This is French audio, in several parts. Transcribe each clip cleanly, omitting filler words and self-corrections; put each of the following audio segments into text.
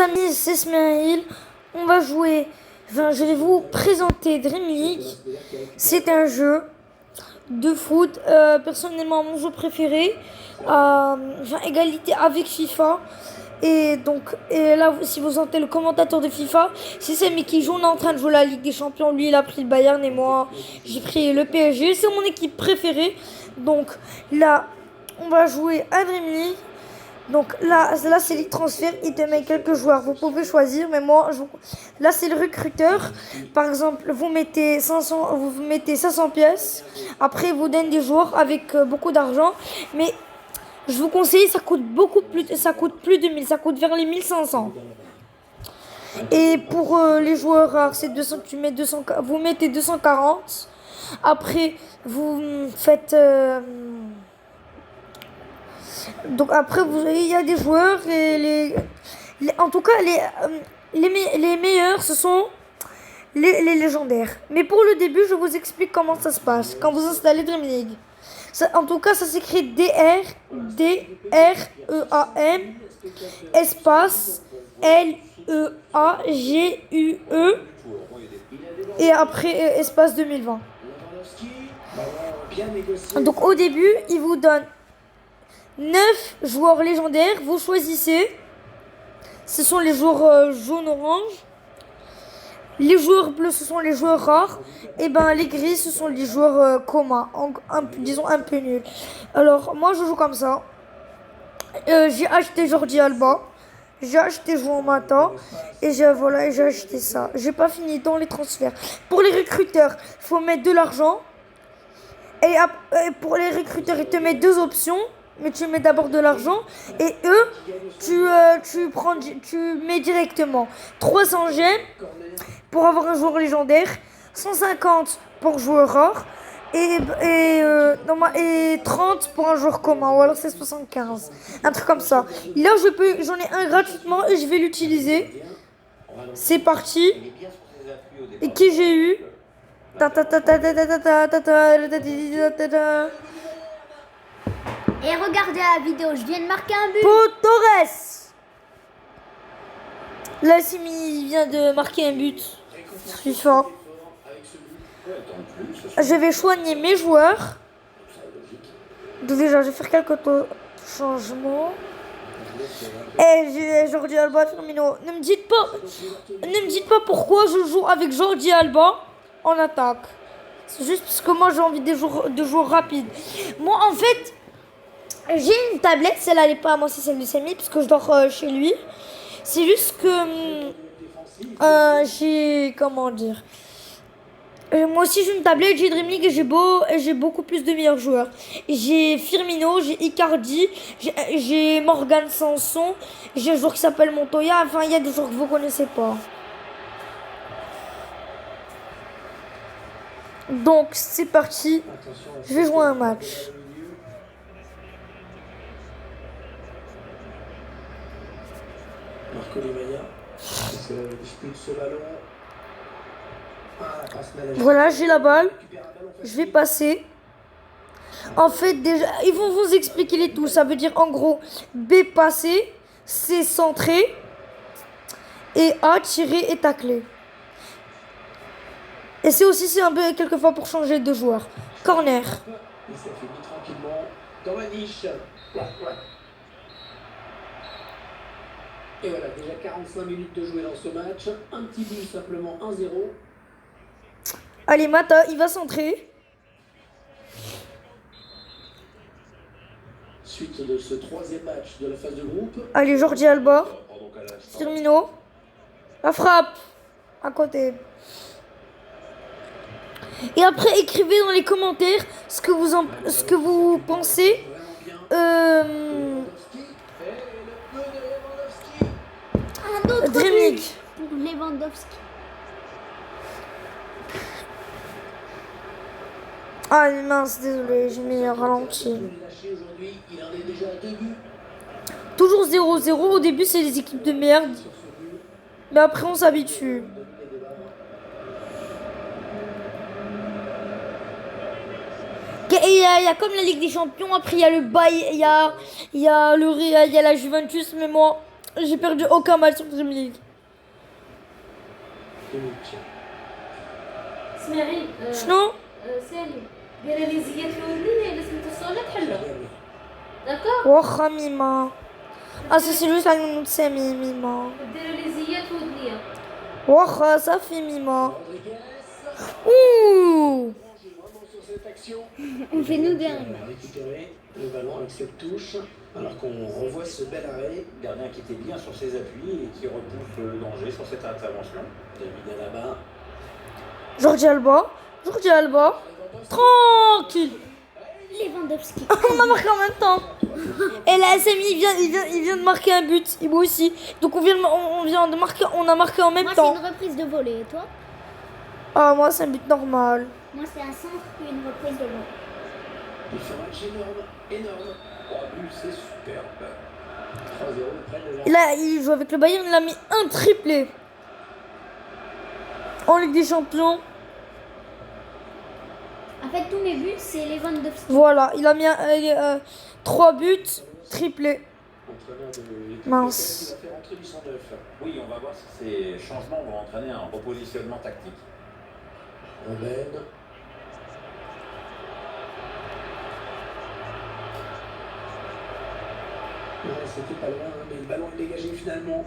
amis, c'est Smaïl. On va jouer. Enfin, je vais vous présenter Dream League. C'est un jeu de foot. Personnellement, mon jeu préféré. Égalité avec FIFA. Et là, si vous sentez le commentateur de FIFA, si c'est mais qui joue, on est en train de jouer la Ligue des Champions. Lui, il a pris le Bayern et moi, j'ai pris le PSG. C'est mon équipe préférée. Donc là, on va jouer à Dream League. Donc là c'est les transferts, il te met quelques joueurs, vous pouvez choisir, mais là c'est le recruteur. Par exemple, vous mettez 500 pièces, après vous donne des joueurs avec beaucoup d'argent, mais je vous conseille, ça coûte plus de 1000, ça coûte vers les 1500. Et pour les joueurs rares, c'est 200, vous mettez 240. Après vous faites donc après, il y a des joueurs et en tout cas les meilleurs ce sont les légendaires. Mais pour le début, je vous explique comment ça se passe quand vous installez Dream League. En tout cas, ça s'écrit DREAM espace LEAGUE et après espace 2020. Donc au début, il vous donne 9 joueurs légendaires, vous choisissez. Ce sont les joueurs jaune-orange. Les joueurs bleus, ce sont les joueurs rares. Et les gris, ce sont les joueurs communs, disons un peu nuls. Alors, moi, je joue comme ça. J'ai acheté Jordi Alba. J'ai acheté Juan Mata. Et j'ai acheté ça. J'ai pas fini dans les transferts. Pour les recruteurs, il faut mettre de l'argent. Et pour les recruteurs, ils te mettent deux options. Mais tu mets d'abord de l'argent et tu mets directement 300 gemmes pour avoir un joueur légendaire, 150 pour joueur rare et 30 pour un joueur commun, ou alors c'est 75, un truc comme ça. Là j'en ai un gratuitement et je vais l'utiliser. C'est parti. Et qui j'ai eu? Et regardez la vidéo, je viens de marquer un but. Pau Torres. Là, Simi vient de marquer un but. FIFA. Je vais choigner mes joueurs. Donc déjà, je vais faire quelques changements. Et j'ai Jordi Alba, Firmino. Ne me dites pas pourquoi je joue avec Jordi Alba en attaque. C'est juste parce que moi, j'ai envie de joueurs rapides. Moi, en fait, j'ai une tablette, celle-là n'est pas à moi, c'est celle de Samy, parce que je dors chez lui. C'est juste que j'ai, comment dire, moi aussi j'ai une tablette, j'ai Dream League et j'ai beaucoup plus de meilleurs joueurs. J'ai Firmino, j'ai Icardi, j'ai Morgan Sanson, j'ai un joueur qui s'appelle Montoya, enfin il y a des joueurs que vous connaissez pas. Donc c'est parti, je vais jouer un match. Marco Limaya, c'est la dispute ce ballon. Voilà, j'ai la balle. Je vais passer. En fait, déjà, ils vont vous expliquer les tout. Ça veut dire en gros B passer, C centrer et A tirer et tacler. Et c'est aussi un peu quelquefois pour changer de joueur. Corner. Et ça finit tranquillement dans la niche. Et voilà, déjà 45 minutes de jouer dans ce match. Un petit but simplement 1-0. Allez, Mata, il va centrer. Suite de ce troisième match de la phase de groupe. Allez, Jordi Alba. Firmino. La frappe. À côté. Et après, écrivez dans les commentaires ce que vous pensez. Un autre Dream but League. pour Lewandowski. Ah mince, désolé, j'ai mis un ralenti. Toujours 0-0, au début c'est les équipes de merde. Mais après on s'habitue. Il y a comme la Ligue des Champions, après il y a le Bayern, il y a le Real, il y a la Juventus, mais moi j'ai perdu aucun match sur Dream League. Kimmich. اسماعيل شنو؟ سالي دايره لي زيات في ودني الا سميتو الصوله تحلو داكور واخا ميما. ça c'est juste la nom de Samy, Mima. دايره لي زيات في ودنيا واخا صافي ميما. Rodriguez. Ouh. Vraiment sur cette action. On fait nous Il bien. a récupéré le ballon avec cette touche, alors qu'on revoit ce bel arrêt. Gardien qui était bien sur ses appuis et qui repousse le danger sur cette intervention. David Alaba. Jordi Alba. Tranquille. Lewandowski. On a marqué en même temps. Et là, Samy, il vient de marquer un but. Et moi aussi. Donc on a marqué en même Moi, c'est temps. une reprise de volée. Et toi? Ah, moi, c'est un but normal. Moi, c'est un centre puis une reprise de volée. Il fait un match énorme. 3 buts, c'est superbe. 3-0, ils prennent le Et là, il joue avec le Bayern. Il a mis un triplé. En Ligue des Champions. En fait, tous mes buts, c'est Lewandowski. Voilà. Il a mis 3 buts. Triplé. entraîneur de l'équipe. Mince. Il va faire entrer du 109. Oui, on va voir si ces changements vont entraîner un repositionnement tactique. Robben. Ouais, c'était pas loin, mais le ballon est dégagé finalement.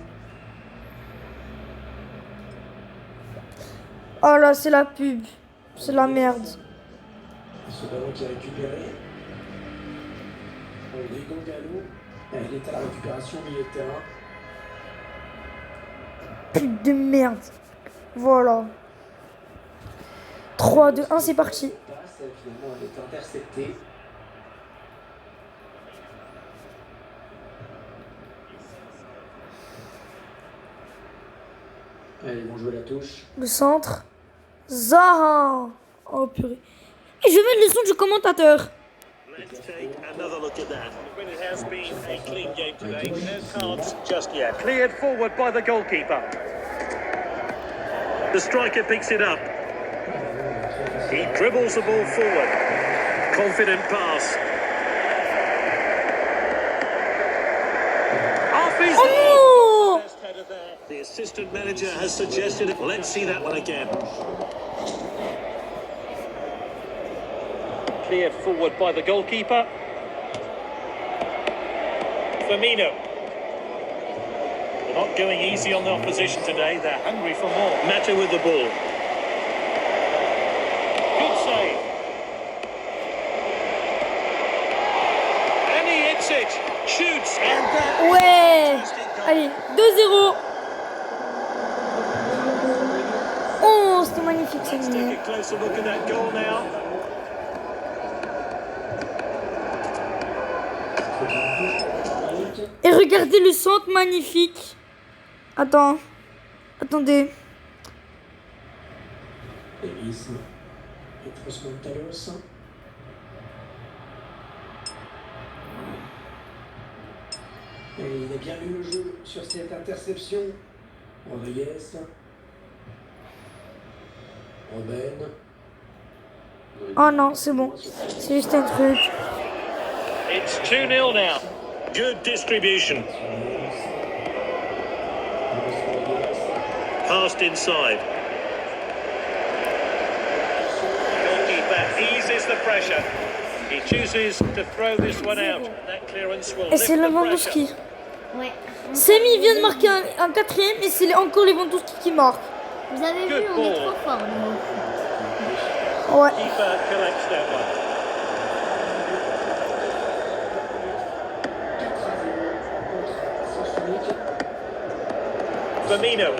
Oh là, c'est la pub. C'est la merde. Ce ballon qui est récupéré. Rodrigo Gallo. Il est à la récupération au milieu de terrain. Pub de merde. Voilà. 3, 2, 1, c'est parti. Passe, finalement, elle est interceptée. Allez, ils vont jouer la touche. Le centre. Zaha. Oh purée. Et je vais mettre le son du commentateur. Let's take another look at that. When it has been a clean game today, no cards just yet. Cleared forward by the goalkeeper. The striker picks it up. He dribbles the ball forward. Confident pass. Off his Oh First header there. The assistant manager has suggested it. Let's see that one again. Cleared forward by the goalkeeper. Firmino. They're not going easy on the opposition today. They're hungry for more. Mata with the ball. Good save. And he hits it. Shoots. And that Ouais. Allez, 2-0. Oh, c'était magnifique, Let's take Samy. a closer look at that goal now. Et regardez le centre magnifique. Attends. Attendez. Ellis. Et Trosmantalos. Et il a bien lu le jeu sur cette interception. Rodriguez. Robben. Oh non, c'est bon. C'est juste un truc. It's 2-0 now. Good distribution. Passed inside. Goalkeeper eases the pressure. He chooses to throw this one out. That clearance will Et lift c'est the Lewandowski. pressure. Ouais. Samy vient de marquer un quatrième et c'est encore Lewandowski qui marque. Vous avez vu, Good on est ball. trop fort, nous. Ouais. Keeper collects that one. Firmino.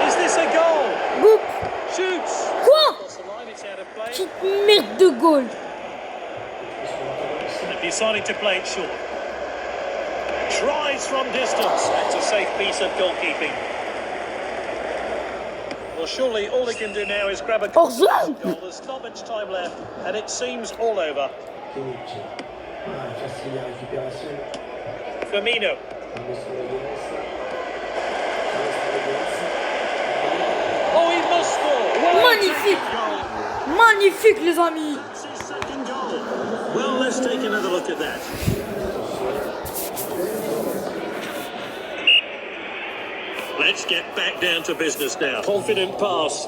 Is this a goal? Boop. Shoots. Quoi? Across the line, it's out of play. Petite merde de goal. They've decided to play it short. Tries from distance. That's a safe piece of goalkeeping. Well, surely all he can do now is grab a goal. Hors-jeu. There's not much time left, and it seems all over. Kimmich. Ah, facile la récupération. Firmino. Oh, he must score. Well, Magnifique. Magnifique, les amis. that's his second goal. Well, let's take another look at that. Let's get back down to business now. Confident pass.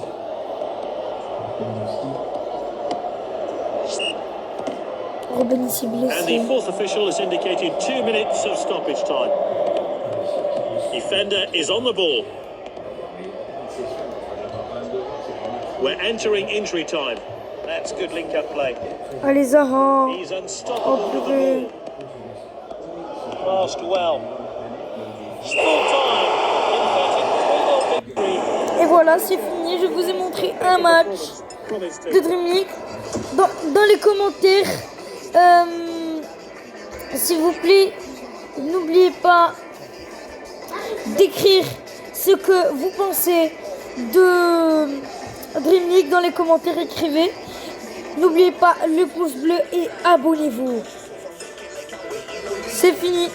Robben s'est And the blessé. fourth official has indicated 2 minutes of stoppage time. Defender is on the ball. We're entering injury time. That's good link-up play. Allez, Zaha. He's Oh, unstoppable with the purée. ball. Passed well. Full time. Emphatic 3-0 victory. Et voilà, c'est fini. Je vous ai montré un match Promised de to. Dream League. Dans les commentaires, s'il vous plaît, n'oubliez pas d'écrire ce que vous pensez de Dream League dans les commentaires. Écrivez. N'oubliez pas le pouce bleu et abonnez-vous. C'est fini.